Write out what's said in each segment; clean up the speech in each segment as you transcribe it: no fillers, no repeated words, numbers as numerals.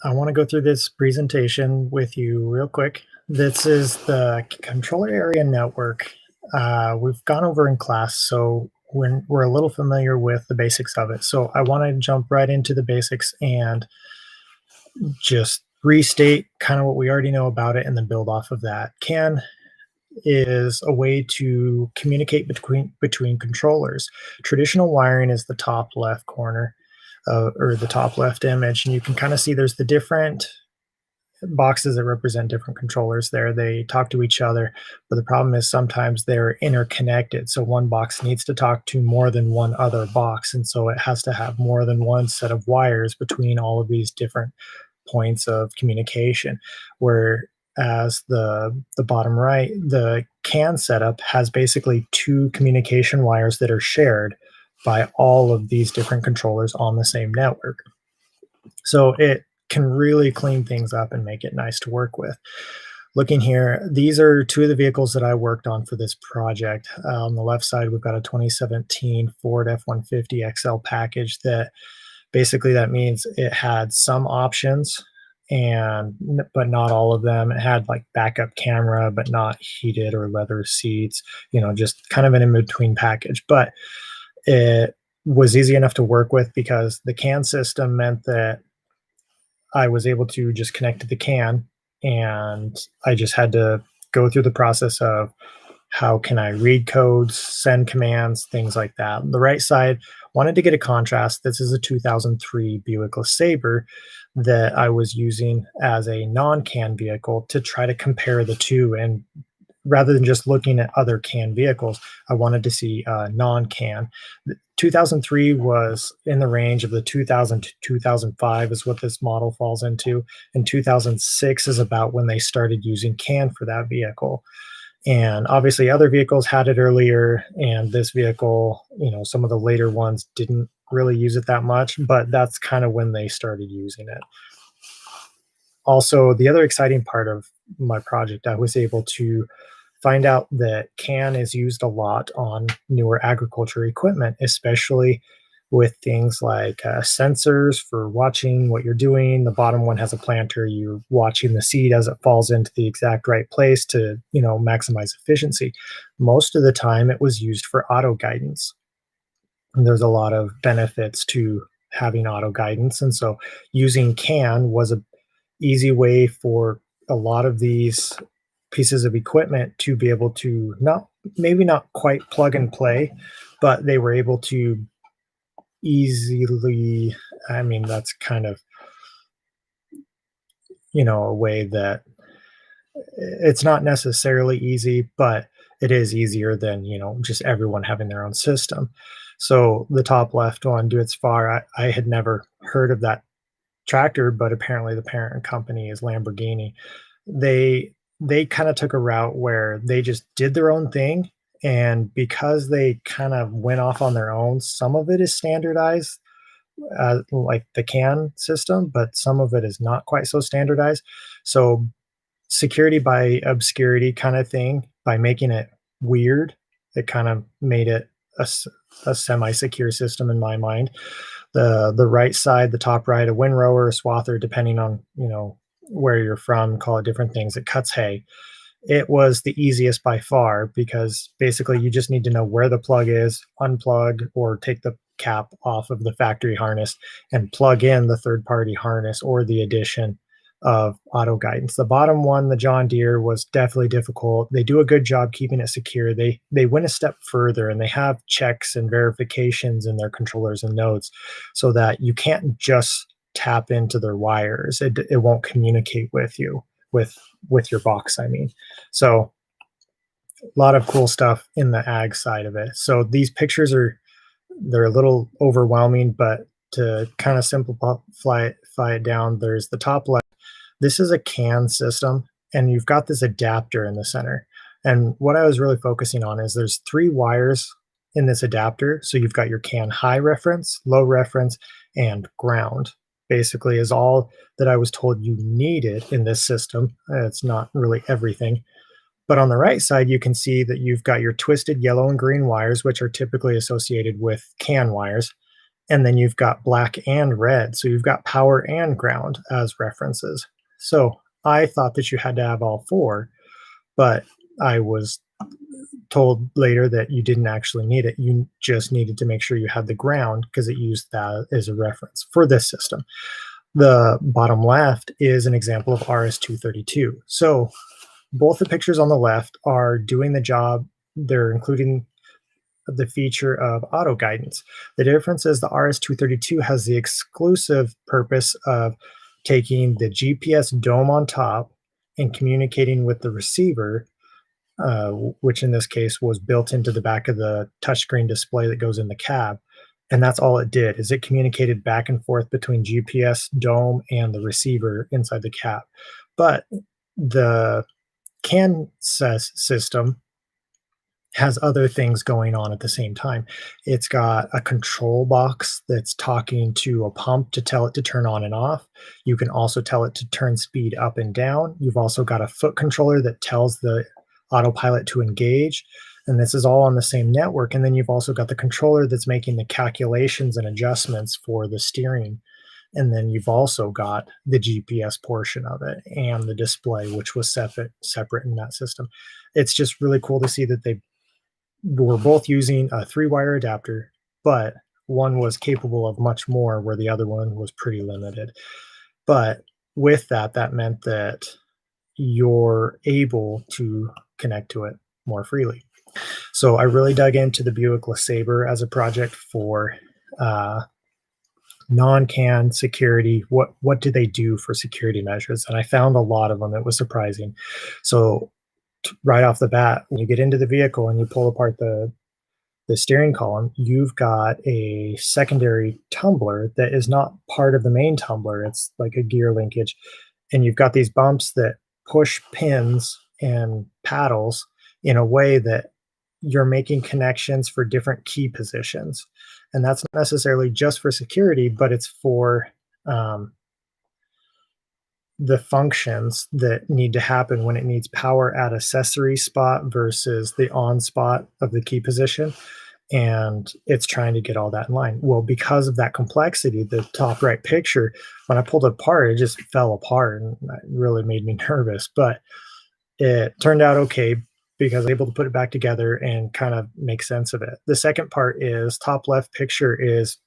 I want to go through this presentation with you real quick. This is the controller area network. We've gone over in class, so we're a little familiar with the basics of it. So I want to jump right into the basics and just restate kind of what we already know about it and then build off of that. CAN is a way to communicate between controllers. Traditional wiring is the top left corner or the top left image, and you can kind of see there's the different boxes that represent different controllers there. They talk to each other, but the problem is sometimes they're interconnected. So one box needs to talk to more than one other box. And so it has to have more than one set of wires between all of these different points of communication. Whereas the bottom right, the CAN setup has basically two communication wires that are shared by all of these different controllers on the same network. So it can really clean things up and make it nice to work with. Looking here, these are two of the vehicles that I worked on for this project. On the left side, we've got a 2017 Ford F-150 XL package that basically that means it had some options and but not all of them. It had like backup camera, but not heated or leather seats, just kind of an in-between package. But it was easy enough to work with because the CAN system meant that I was able to just connect to the CAN, and I just had to go through the process of how can I read codes, send commands, things like that. The right side wanted to get a contrast. This is a 2003 Buick LaSabre that I was using as a non-CAN vehicle to try to compare the two. And rather than just looking at other CAN vehicles, I wanted to see non-CAN. 2003 was in the range of the 2000 to 2005 is what this model falls into, and 2006 is about when they started using CAN for that vehicle. And obviously other vehicles had it earlier, and this vehicle, some of the later ones didn't really use it that much, but that's kind of when they started using it. Also, the other exciting part of my project, I was able to find out that CAN is used a lot on newer agriculture equipment, especially with things like sensors for watching what you're doing. The bottom one has a planter. You're watching the seed as it falls into the exact right place to, maximize efficiency. Most of the time, it was used for auto guidance. And there's a lot of benefits to having auto guidance. And so using CAN was a easy way for a lot of these pieces of equipment to be able to not quite plug and play, but they were able to easily, I mean, that's kind of, a way that it's not necessarily easy, but it is easier than, just everyone having their own system. So the top left one, Do It's Far, I had never heard of that tractor, but apparently the parent company is Lamborghini. They kind of took a route where they just did their own thing, and because they kind of went off on their own, some of it is standardized, like the CAN system, but some of it is not quite so standardized. So security by obscurity kind of thing, by making it weird, it kind of made it a semi-secure system in my mind. The right side, the top right, a windrower, a swather, depending on where you're from, call it different things. It cuts hay. It was the easiest by far because basically you just need to know where the plug is, unplug or take the cap off of the factory harness and plug in the third party harness or the addition of auto guidance. The bottom one, the John Deere, was definitely difficult. They do a good job keeping it secure. They went a step further and they have checks and verifications in their controllers and nodes so that you can't just tap into their wires. It won't communicate with you with your box, I mean. So a lot of cool stuff in the ag side of it. So these pictures they're a little overwhelming, but to kind of simplify it down, there's the top left. This is a CAN system, and you've got this adapter in the center. And what I was really focusing on is there's three wires in this adapter. So you've got your CAN high reference, low reference, and ground. Basically, is all that I was told you needed in this system. It's not really everything. But on the right side, you can see that you've got your twisted yellow and green wires, which are typically associated with CAN wires. and then you've got black and red. So you've got power and ground as references. So I thought that you had to have all four, but I was told later that you didn't actually need it. You just needed to make sure you had the ground because it used that as a reference for this system. The bottom left is an example of RS-232. So both the pictures on the left are doing the job. They're including the feature of auto guidance. The difference is the RS-232 has the exclusive purpose of taking the GPS dome on top and communicating with the receiver, which in this case was built into the back of the touchscreen display that goes in the cab. And that's all it did is it communicated back and forth between GPS dome and the receiver inside the cab. But the CAN system has other things going on at the same time. It's got a control box that's talking to a pump to tell it to turn on and off. You can also tell it to turn speed up and down. You've also got a foot controller that tells the autopilot to engage. And this is all on the same network. And then you've also got the controller that's making the calculations and adjustments for the steering. And then you've also got the GPS portion of it and the display, which was separate in that system. It's just really cool to see that they were both using a 3-wire adapter, but one was capable of much more where the other one was pretty limited. But with that, that meant that you're able to connect to it more freely. So I really dug into the Buick LaSabre as a project for non-CAN security. What do they do for security measures? And I found a lot of them. It was surprising. So right off the bat, when you get into the vehicle and you pull apart the steering column, you've got a secondary tumbler that is not part of the main tumbler. It's like a gear linkage. And you've got these bumps that push pins and paddles in a way that you're making connections for different key positions. And that's not necessarily just for security, but it's for the functions that need to happen when it needs power at accessory spot versus the on spot of the key position. And it's trying to get all that in line. Well, because of that complexity, the top right picture, when I pulled it apart, it just fell apart and it really made me nervous. But it turned out okay because I was able to put it back together and kind of make sense of it. The second part is top left picture is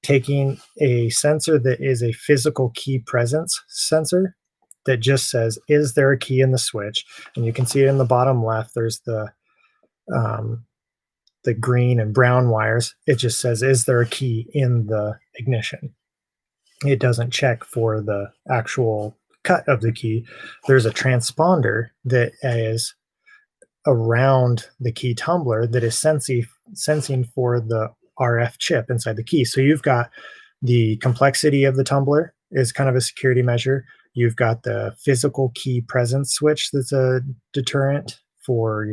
taking a sensor that is a physical key presence sensor that just says, is there a key in the switch? And you can see it in the bottom left. There's the green and brown wires. It just says, is there a key in the ignition? It doesn't check for the actual cut of the key. There's a transponder that is around the key tumbler that is sensing for the RF chip inside the key. So you've got the complexity of the tumbler is kind of a security measure. You've got the physical key presence switch that's a deterrent for,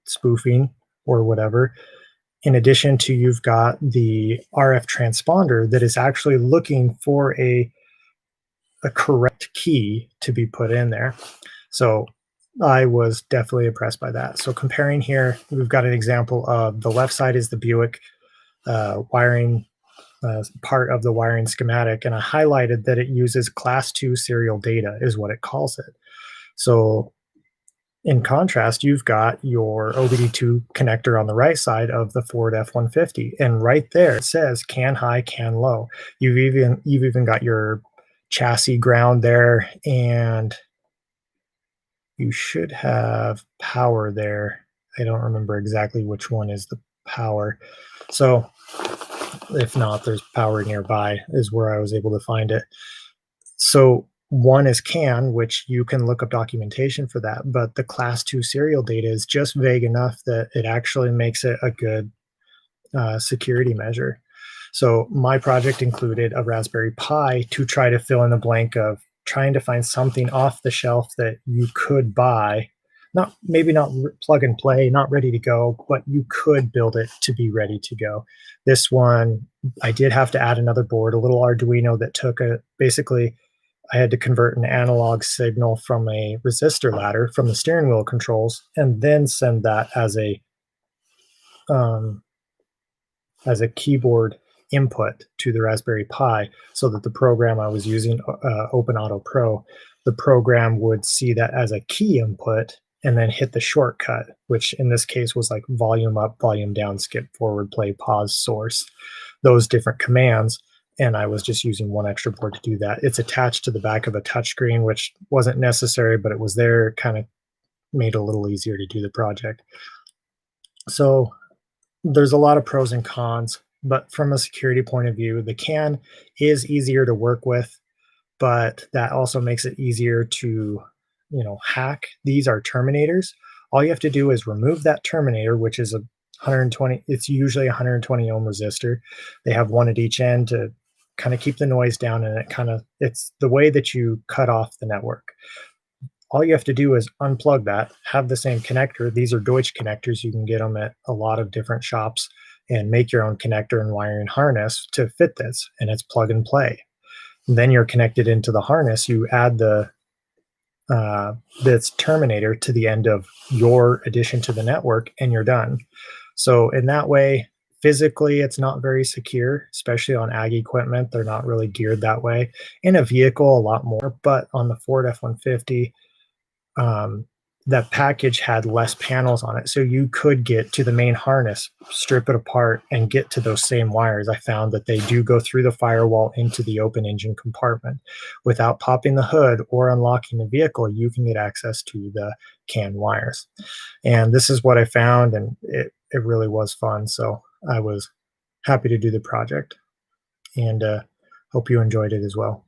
spoofing or whatever. In addition to, you've got the RF transponder that is actually looking for a correct key to be put in there. So I was definitely impressed by that. So comparing here, we've got an example of the left side is the Buick wiring, part of the wiring schematic, and I highlighted that it uses class 2 serial data is what it calls it. So in contrast, you've got your OBD2 connector on the right side of the Ford F-150, and right there it says CAN high, CAN low. You've even got your chassis ground there, and you should have power there. I don't remember exactly which one is the power. So if not, there's power nearby is where I was able to find it. So one is CAN, which you can look up documentation for that, but the class 2 serial data is just vague enough that it actually makes it a good security measure. So my project included a Raspberry Pi to try to fill in the blank of trying to find something off the shelf that you could buy, maybe not plug and play, not ready to go, but you could build it to be ready to go. This one, I did have to add another board, a little Arduino that took basically I had to convert an analog signal from a resistor ladder from the steering wheel controls and then send that as a keyboard input to the Raspberry Pi so that the program I was using, OpenAutoPro, the program would see that as a key input and then hit the shortcut, which in this case was like volume up, volume down, skip forward, play, pause, source, those different commands. And I was just using one extra board to do that. It's attached to the back of a touchscreen, which wasn't necessary, but it was there, kind of made it a little easier to do the project. So there's a lot of pros and cons, but from a security point of view, the CAN is easier to work with, but that also makes it easier to, hack. These are terminators. All you have to do is remove that terminator, which is a 120, it's usually a 120 ohm resistor. They have one at each end to kind of keep the noise down, and it's the way that you cut off the network. All you have to do is unplug that, have the same connector. These are Deutsch connectors. You can get them at a lot of different shops and make your own connector and wiring harness to fit this, and it's plug and play. And then you're connected into the harness. You add this terminator to the end of your addition to the network, and you're done. So in that way, physically, it's not very secure, especially on ag equipment. They're not really geared that way. In a vehicle, a lot more, but on the Ford F-150, um, that package had less panels on it. So you could get to the main harness, strip it apart, and get to those same wires. I found that they do go through the firewall into the open engine compartment. Without popping the hood or unlocking the vehicle, you can get access to the CAN wires. And this is what I found, and it really was fun. So I was happy to do the project, and hope you enjoyed it as well.